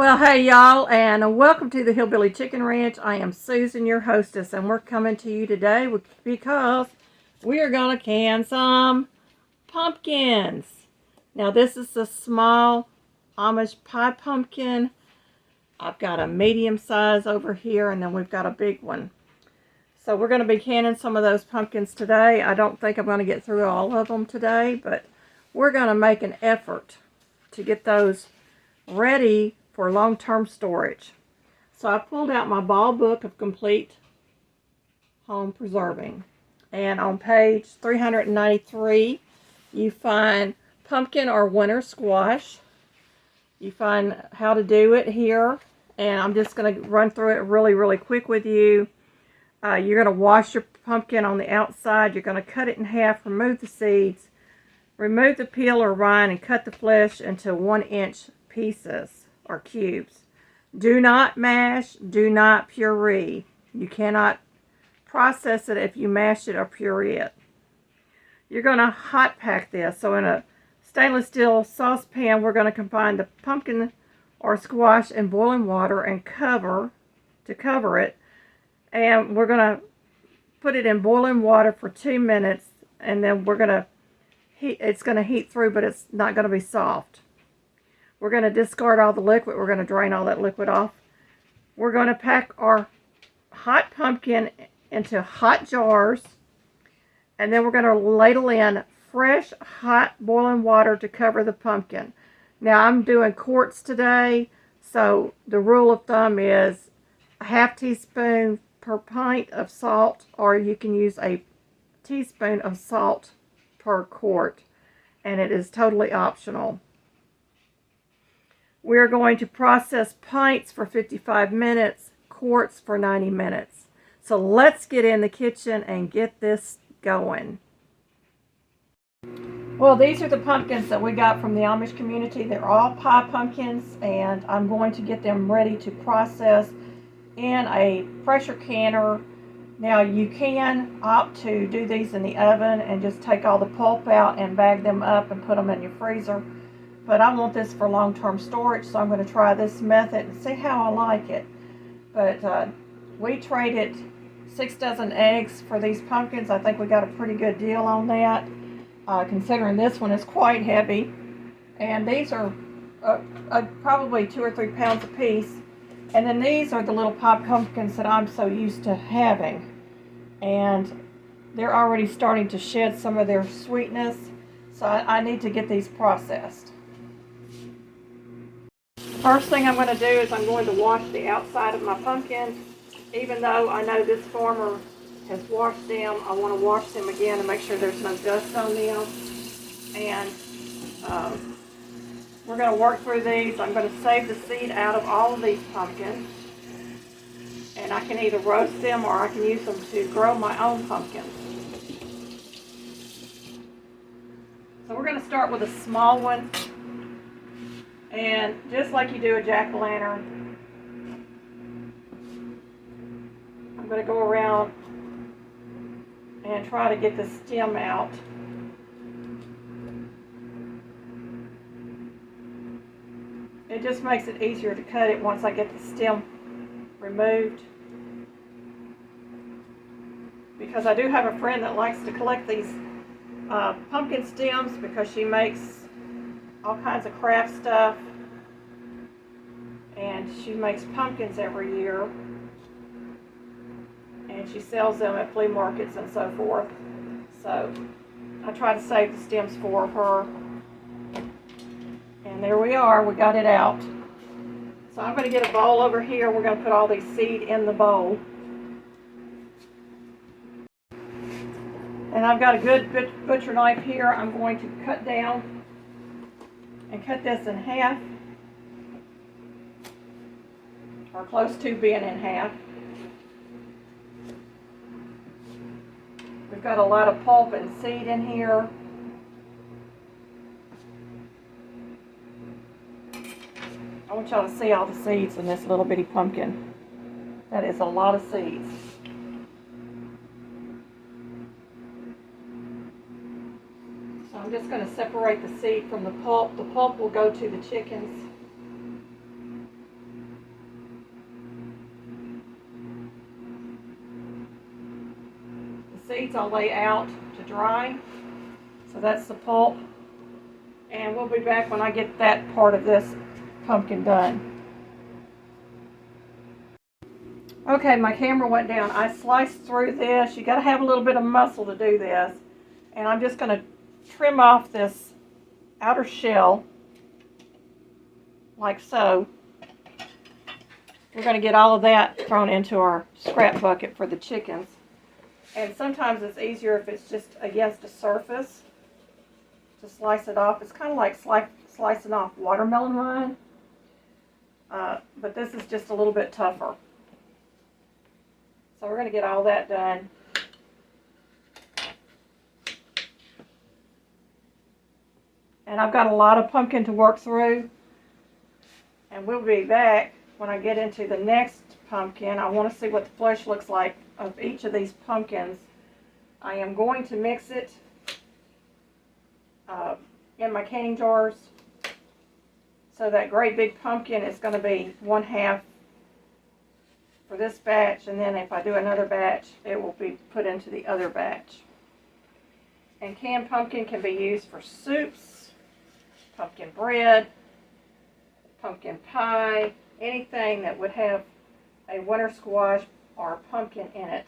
Well, hey y'all, and welcome to the Hillbilly Chicken Ranch. I am Susan, your hostess, and we're coming to you today because we are going to can some pumpkins. Now, this is a small Amish pie pumpkin. I've got a medium size over here, and then we've got a big one. So we're going to be canning some of those pumpkins today. I don't think I'm going to get through all of them today, but we're going to make an effort to get those ready for long-term storage. So I pulled out my ball book of complete home preserving, and on page 393 you find pumpkin or winter squash. You find how to do it here, and I'm just going to run through it really quick with you. You're going to wash your pumpkin on the outside. You're going to cut it in half, remove the seeds, remove the peel or rind, and cut the flesh into 1-inch pieces or cubes. Do not mash, do not puree. You cannot process it if you mash it or puree it. You're going to hot pack this. So in a stainless steel saucepan, we're going to combine the pumpkin or squash in boiling water and cover it. And we're going to put it in boiling water for 2 minutes, and then we're going to it's going to heat through, but it's not going to be soft. We're going to discard all the liquid. We're going to drain all that liquid off. We're going to pack our hot pumpkin into hot jars, and then we're going to ladle in fresh, hot, boiling water to cover the pumpkin. Now, I'm doing quarts today, so the rule of thumb is a half teaspoon per pint of salt, or you can use a teaspoon of salt per quart, and it is totally optional. We're going to process pints for 55 minutes, quarts for 90 minutes. So let's get in the kitchen and get this going. Well, these are the pumpkins that we got from the Amish community. They're all pie pumpkins, and I'm going to get them ready to process in a pressure canner. Now, you can opt to do these in the oven and just take all the pulp out and bag them up and put them in your freezer. But I want this for long-term storage, so I'm going to try this method and see how I like it. But we traded 6 dozen eggs for these pumpkins. I think we got a pretty good deal on that, considering this one is quite heavy. And these are probably 2 or 3 pounds a piece. And then these are the little pop pumpkins that I'm so used to having. And they're already starting to shed some of their sweetness, so I need to get these processed. First thing I'm going to do is I'm going to wash the outside of my pumpkins. Even though I know this farmer has washed them, I want to wash them again and make sure there's no dust on them. And we're going to work through these. I'm going to save the seed out of all of these pumpkins. And I can either roast them or I can use them to grow my own pumpkins. So we're going to start with a small one. And just like you do a jack-o'-lantern, I'm going to go around and try to get the stem out. It just makes it easier to cut it once I get the stem removed. Because I do have a friend that likes to collect these pumpkin stems because she makes all kinds of craft stuff, and she makes pumpkins every year, and she sells them at flea markets and so forth. So I try to save the stems for her, and there we are, we got it out. So I'm going to get a bowl over here. We're going to put all these seed in the bowl, and I've got a good butcher knife here. I'm going to cut down and cut this in half, or close to being in half. We've got a lot of pulp and seed in here. I want y'all to see all the seeds in this little bitty pumpkin. That is a lot of seeds. So I'm just going to separate the seed from the pulp. The pulp will go to the chickens. seeds I'll lay out to dry. So that's the pulp. And we'll be back when I get that part of this pumpkin done. Okay, my camera went down. I sliced through this. You got to have a little bit of muscle to do this. And I'm just going to trim off this outer shell like so. We're going to get all of that thrown into our scrap bucket for the chickens. And sometimes it's easier if it's just against a surface to slice it off. It's kind of like slicing off watermelon rind, but this is just a little bit tougher. So we're going to get all that done. And I've got a lot of pumpkin to work through. And we'll be back when I get into the next pumpkin. I want to see what the flesh looks like of each of these pumpkins. I am going to mix it in my canning jars. So that great big pumpkin is going to be 1/2 for this batch, and then if I do another batch, it will be put into the other batch. And canned pumpkin can be used for soups, pumpkin bread, pumpkin pie, anything that would have a winter squash or pumpkin in it.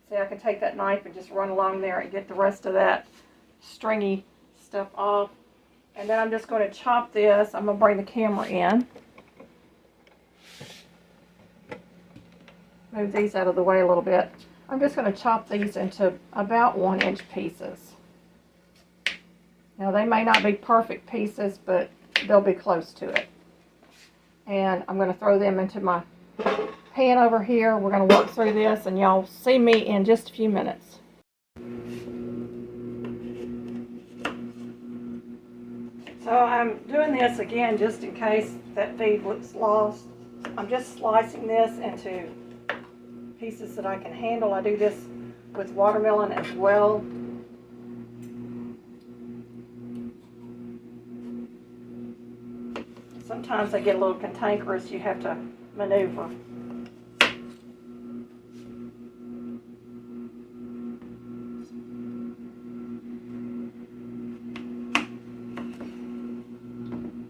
See, I can take that knife and just run along there and get the rest of that stringy stuff off. And then I'm just going to chop this. I'm going to bring the camera in. Move these out of the way a little bit. I'm just going to chop these into about 1-inch pieces. Now they may not be perfect pieces, but they'll be close to it. And I'm going to throw them into my pan over here. We're going to work through this, and y'all see me in just a few minutes. So I'm doing this again just in case that feed looks lost. I'm just slicing this into pieces that I can handle. I do this with watermelon as well. Sometimes they get a little cantankerous. You have to maneuver.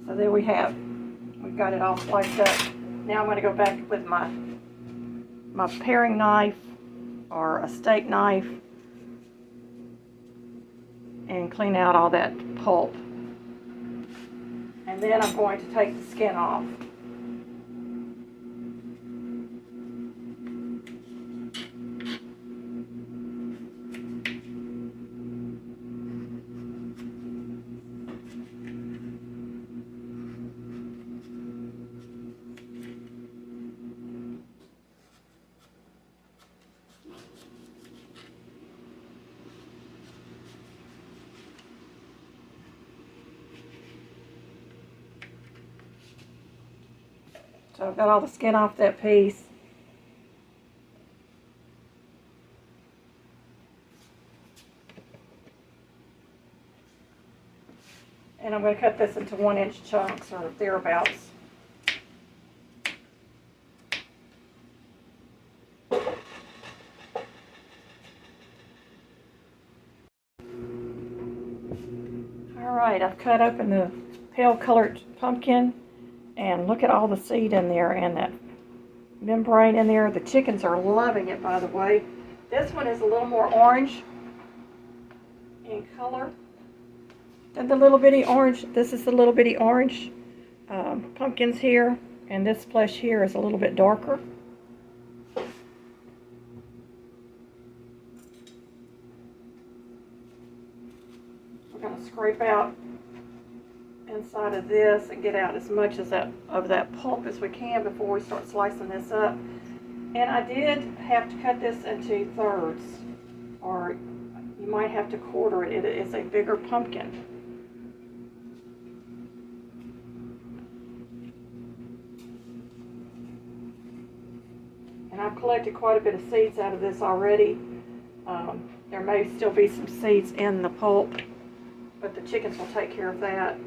So there we have. We've got it all sliced up. Now I'm going to go back with my paring knife or a steak knife and clean out all that pulp. And then I'm going to take the skin off. So I've got all the skin off that piece. And I'm going to cut this into 1-inch chunks or thereabouts. Alright, I've cut open the pale colored pumpkin. And look at all the seed in there and that membrane in there. The chickens are loving it, by the way. This one is a little more orange in color than the little bitty orange. This is the little bitty orange pumpkins here. And this flesh here is a little bit darker. We're going to scrape out inside of this and get out as much of that pulp as we can before we start slicing this up. And I did have to cut this into thirds, or you might have to quarter it. It is a bigger pumpkin. And I've collected quite a bit of seeds out of this already. There may still be some seeds in the pulp, but the chickens will take care of that.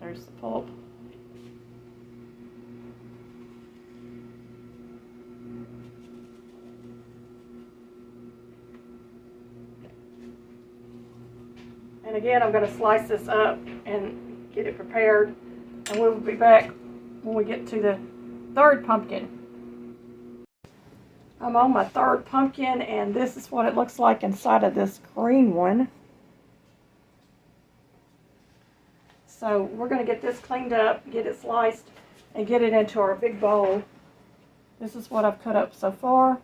There's the pulp. And again, I'm going to slice this up and get it prepared. And we'll be back when we get to the third pumpkin. I'm on my third pumpkin, and this is what it looks like inside of this green one. So we're going to get this cleaned up, get it sliced, and get it into our big bowl. This is what I've cut up so far.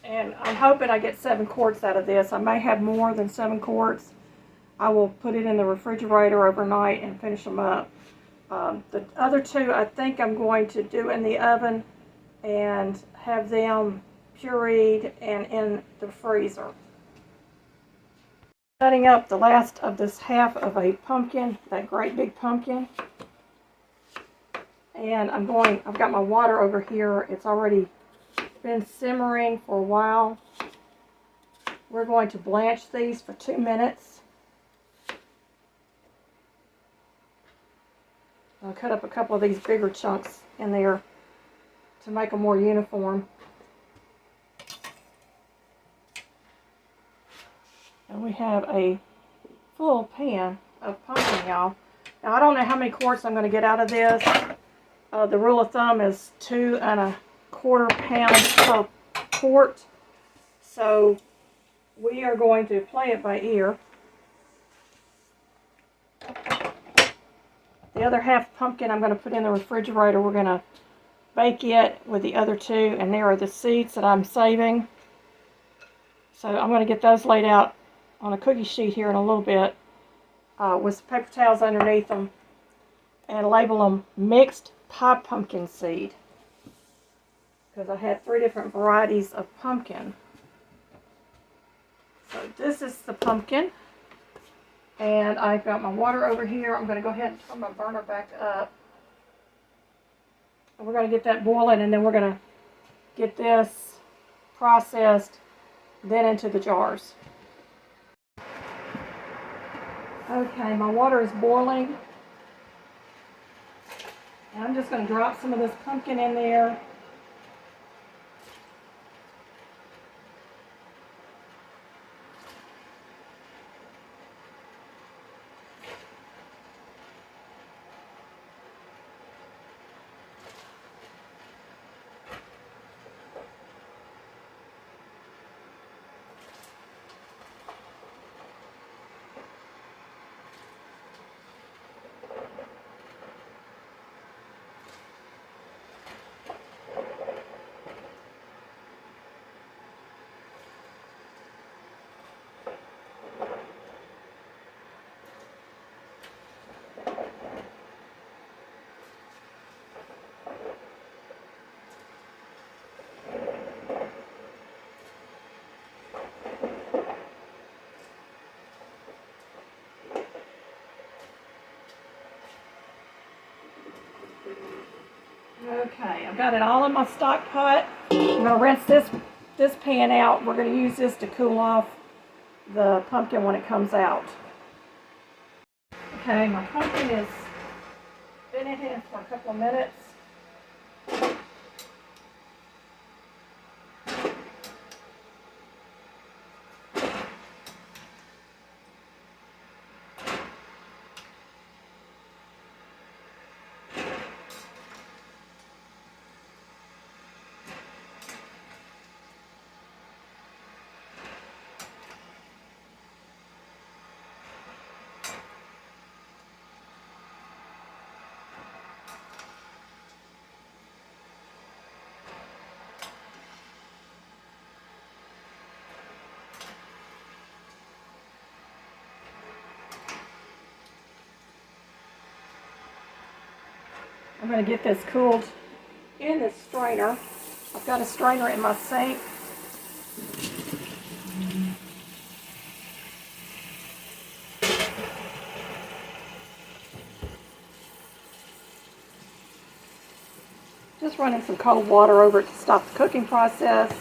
And I'm hoping I get 7 quarts out of this. I may have more than 7 quarts. I will put it in the refrigerator overnight and finish them up. The other 2 I think I'm going to do in the oven and have them pureed and in the freezer. Cutting up the last of this half of a pumpkin, that great big pumpkin. And I've got my water over here. It's already been simmering for a while. We're going to blanch these for 2 minutes. I'll cut up a couple of these bigger chunks in there to make them more uniform. And we have a full pan of pumpkin, y'all. Now, I don't know how many quarts I'm going to get out of this. The rule of thumb is 2 1/4 pounds per quart. So we are going to play it by ear. The other half pumpkin I'm going to put in the refrigerator. We're going to bake it with the other 2, and there are the seeds that I'm saving. So I'm going to get those laid out on a cookie sheet here in a little bit with some paper towels underneath them, and label them mixed pie pumpkin seed, because I had 3 different varieties of pumpkin. So this is the pumpkin, and I've got my water over here. I'm going to go ahead and turn my burner back up, and we're going to get that boiling, and then we're going to get this processed, then into the jars. Okay, my water is boiling, and I'm just going to drop some of this pumpkin in there. Okay, I've got it all in my stock pot. I'm going to rinse this pan out. We're going to use this to cool off the pumpkin when it comes out. Okay, my pumpkin has been in here for a couple of minutes. I'm going to get this cooled in this strainer. I've got a strainer in my sink. Just running some cold water over it to stop the cooking process.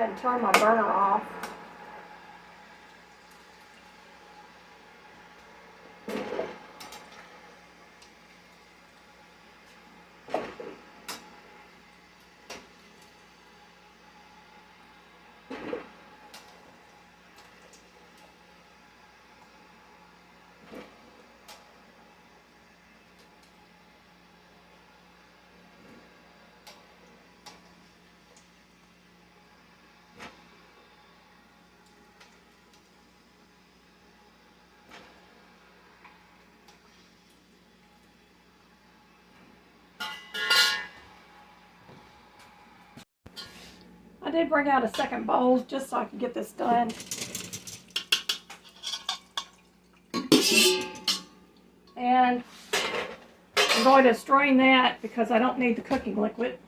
ahead and turn my burner off. I did bring out a second bowl just so I could get this done. And I'm going to strain that because I don't need the cooking liquid.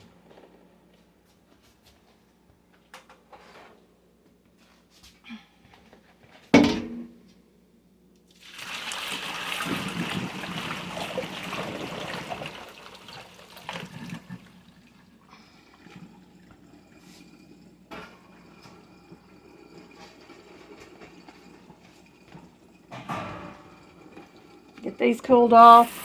Get these cooled off.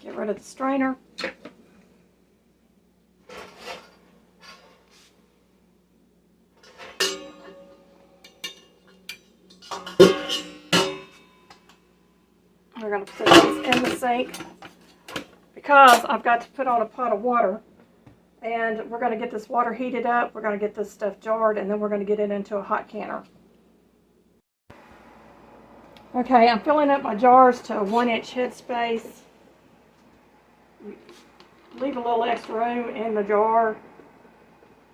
Get rid of the strainer. We're going to put these in the sink because I've got to put on a pot of water, and we're going to get this water heated up. We're going to get this stuff jarred, and then we're going to get it into a hot canner. Okay, I'm filling up my jars to a 1-inch headspace. Leave a little extra room in the jar.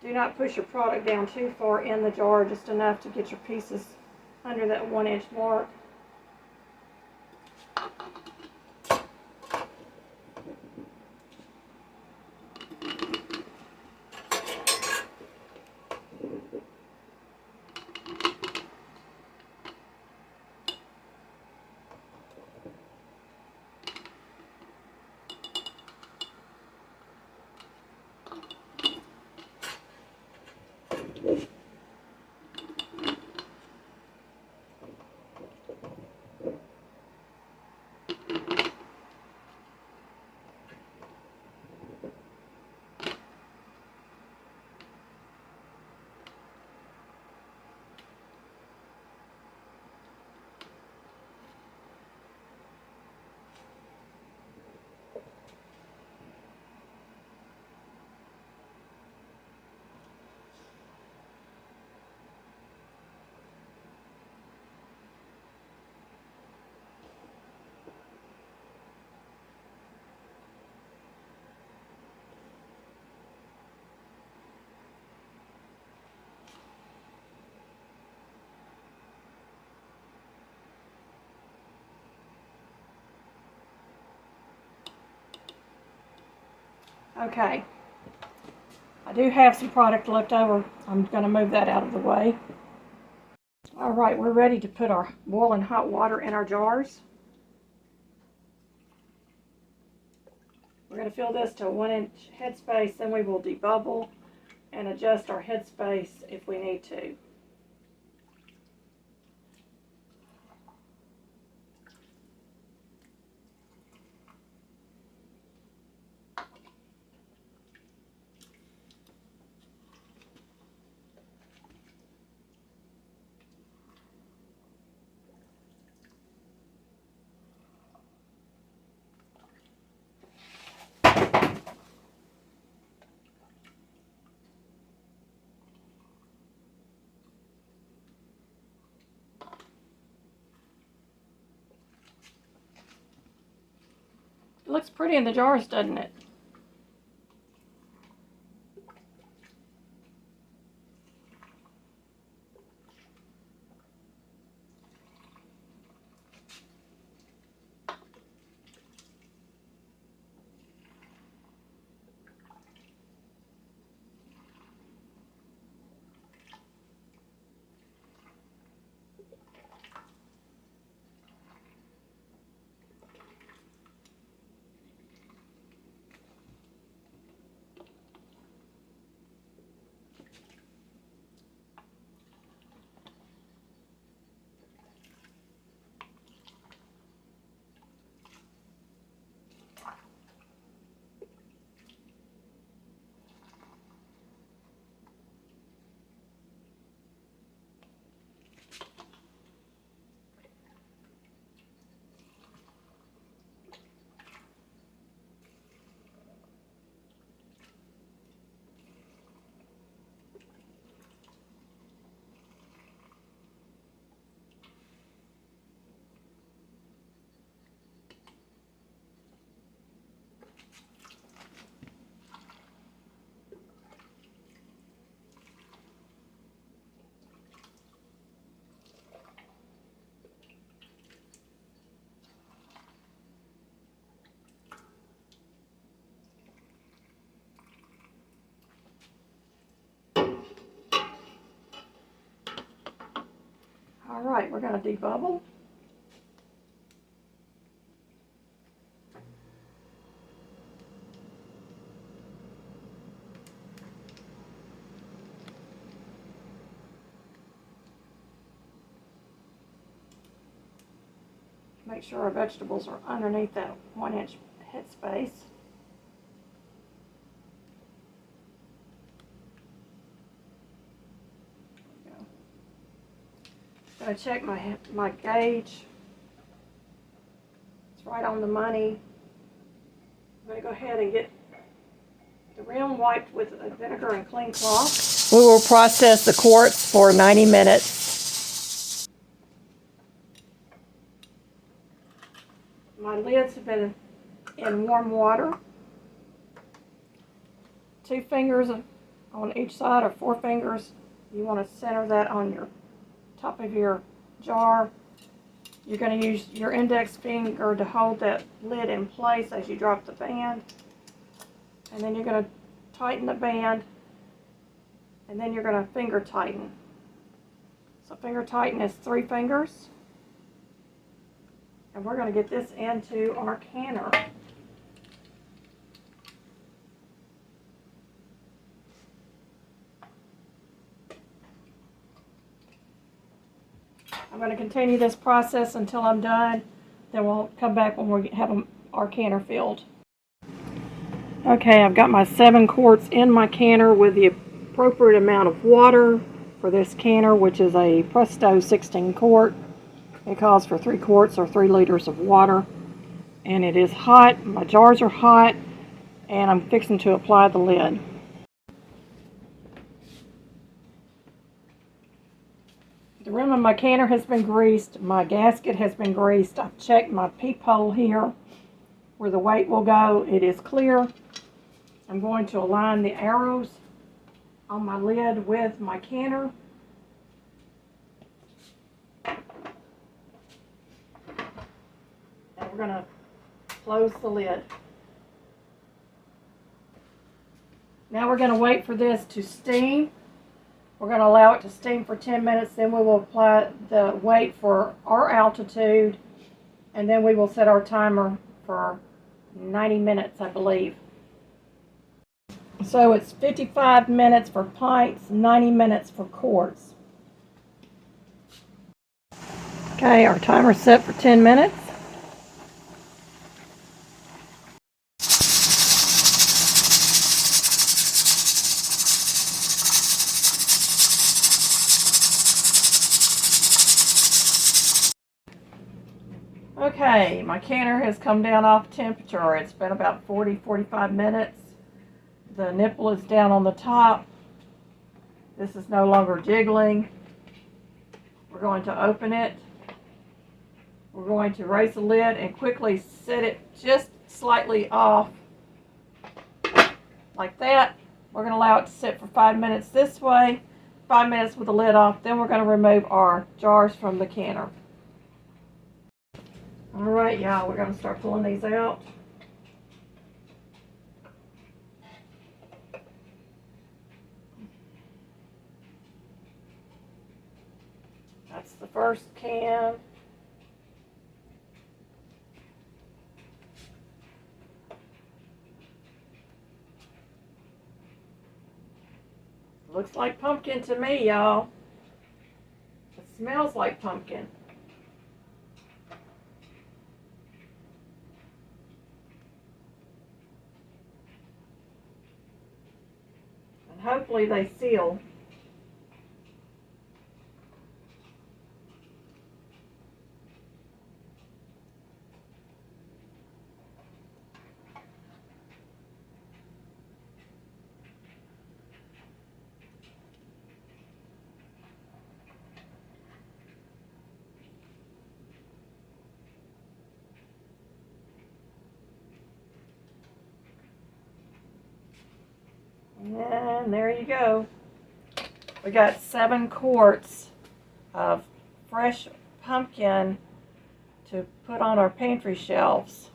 Do not push your product down too far in the jar, just enough to get your pieces under that 1-inch mark. Okay, I do have some product left over. I'm going to move that out of the way. All right, we're ready to put our boiling hot water in our jars. We're going to fill this to a 1-inch headspace, then we will debubble and adjust our headspace if we need to. It looks pretty in the jars, doesn't it? All right, we're going to debubble. Make sure our vegetables are underneath that 1-inch headspace. Gotta check my gauge. It's right on the money. I'm gonna go ahead and get the rim wiped with a vinegar and clean cloth. We will process the quarts for 90 minutes. My lids have been in warm water. 2 fingers on each side, or 4 fingers. You want to center that on your top of your jar. You're going to use your index finger to hold that lid in place as you drop the band. And then you're going to tighten the band, and then you're going to finger tighten. So finger tighten is 3 fingers. And we're going to get this into our canner. I'm going to continue this process until I'm done. Then we'll come back when we have our canner filled. Okay, I've got my 7 quarts in my canner with the appropriate amount of water for this canner, which is a Presto 16 quart. It calls for 3 quarts or 3 liters of water. And it is hot. My jars are hot. And I'm fixing to apply the lid. The rim of my canner has been greased. My gasket has been greased. I've checked my peephole here where the weight will go. It is clear. I'm going to align the arrows on my lid with my canner. And we're going to close the lid. Now we're going to wait for this to steam. We're going to allow it to steam for 10 minutes, then we will apply the weight for our altitude, and then we will set our timer for 90 minutes, I believe. So it's 55 minutes for pints, 90 minutes for quarts. Okay, our timer's set for 10 minutes. Okay, my canner has come down off temperature. It's been about 40-45 minutes. The nipple is down on the top. This is no longer jiggling. We're going to open it. We're going to raise the lid and quickly set it just slightly off, like that. We're going to allow it to sit for 5 minutes this way, 5 minutes with the lid off. Then we're going to remove our jars from the canner. Alright, y'all, we're going to start pulling these out. That's the first can. Looks like pumpkin to me, y'all. It smells like pumpkin. And hopefully they seal. And there you go. We got 7 quarts of fresh pumpkin to put on our pantry shelves.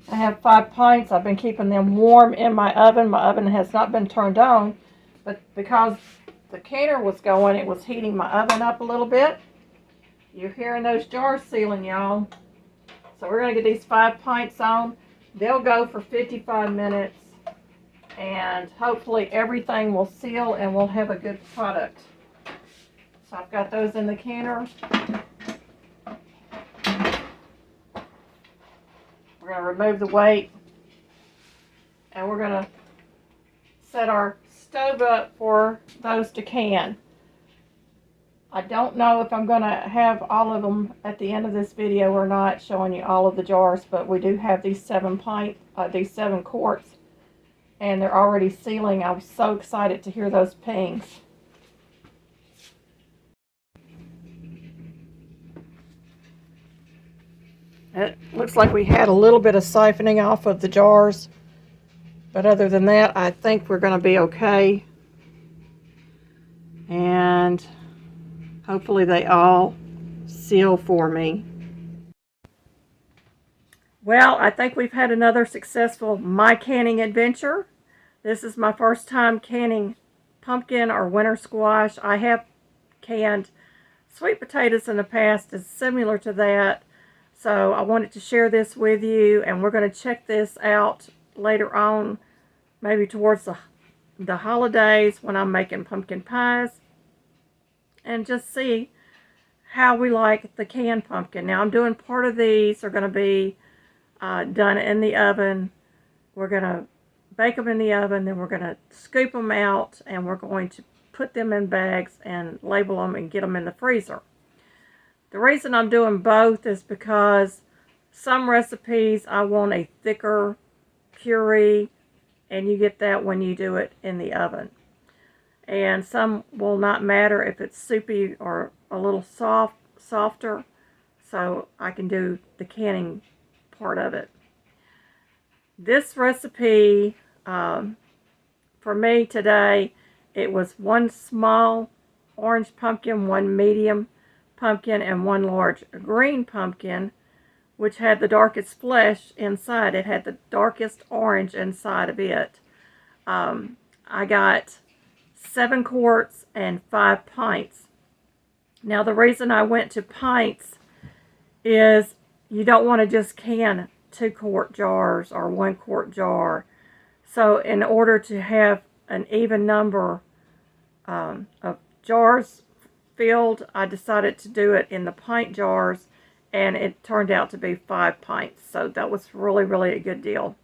I have 5 pints. I've been keeping them warm in my oven. My oven has not been turned on, but because the canner was going, it was heating my oven up a little bit. You're hearing those jars sealing, y'all. So we're going to get these 5 pints on. They'll go for 55 minutes. And hopefully everything will seal and we'll have a good product. So I've got those in the canner. We're going to remove the weight. And we're going to set our stove up for those to can. I don't know if I'm going to have all of them at the end of this video or not, showing you all of the jars, but we do have these 7 quarts, and they're already sealing. I was so excited to hear those pings. It looks like we had a little bit of siphoning off of the jars, but other than that, I think we're going to be okay. And hopefully they all seal for me. Well, I think we've had another successful My Canning adventure. This is my first time canning pumpkin or winter squash. I have canned sweet potatoes in the past. It's similar to that. So I wanted to share this with you, and we're going to check this out later on, maybe towards the holidays when I'm making pumpkin pies, and just see how we like the canned pumpkin. Now I'm doing part of these are going to be done in the oven. We're going to bake them in the oven, then we're going to scoop them out, and we're going to put them in bags and label them and get them in the freezer. The reason I'm doing both is because some recipes I want a thicker puree, and you get that when you do it in the oven. And some will not matter if it's soupy or a little softer, so I can do the canning part of it. This recipe, for me today, it was 1 small orange pumpkin, 1 medium pumpkin, and 1 large green pumpkin, which had the darkest flesh inside. It had the darkest orange inside of it. I got 7 quarts and 5 pints. Now the reason I went to pints is you don't want to just can 2 quart jars or 1 quart jar. So in order to have an even number of jars filled, I decided to do it in the pint jars, and it turned out to be 5 pints. So that was really, really a good deal.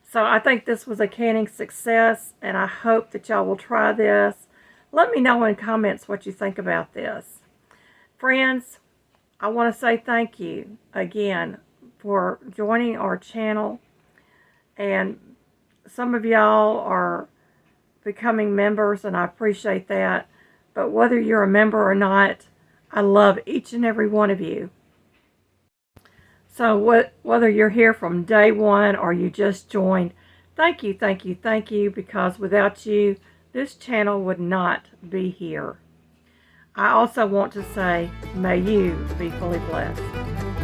So I think this was a canning success, and I hope that y'all will try this. Let me know in comments what you think about this. Friends, I want to say thank you again for joining our channel. And some of y'all are becoming members, and I appreciate that. But whether you're a member or not, I love each and every one of you. So whether you're here from day one or you just joined, thank you, thank you, thank you, because without you, this channel would not be here. I also want to say, may you be fully blessed.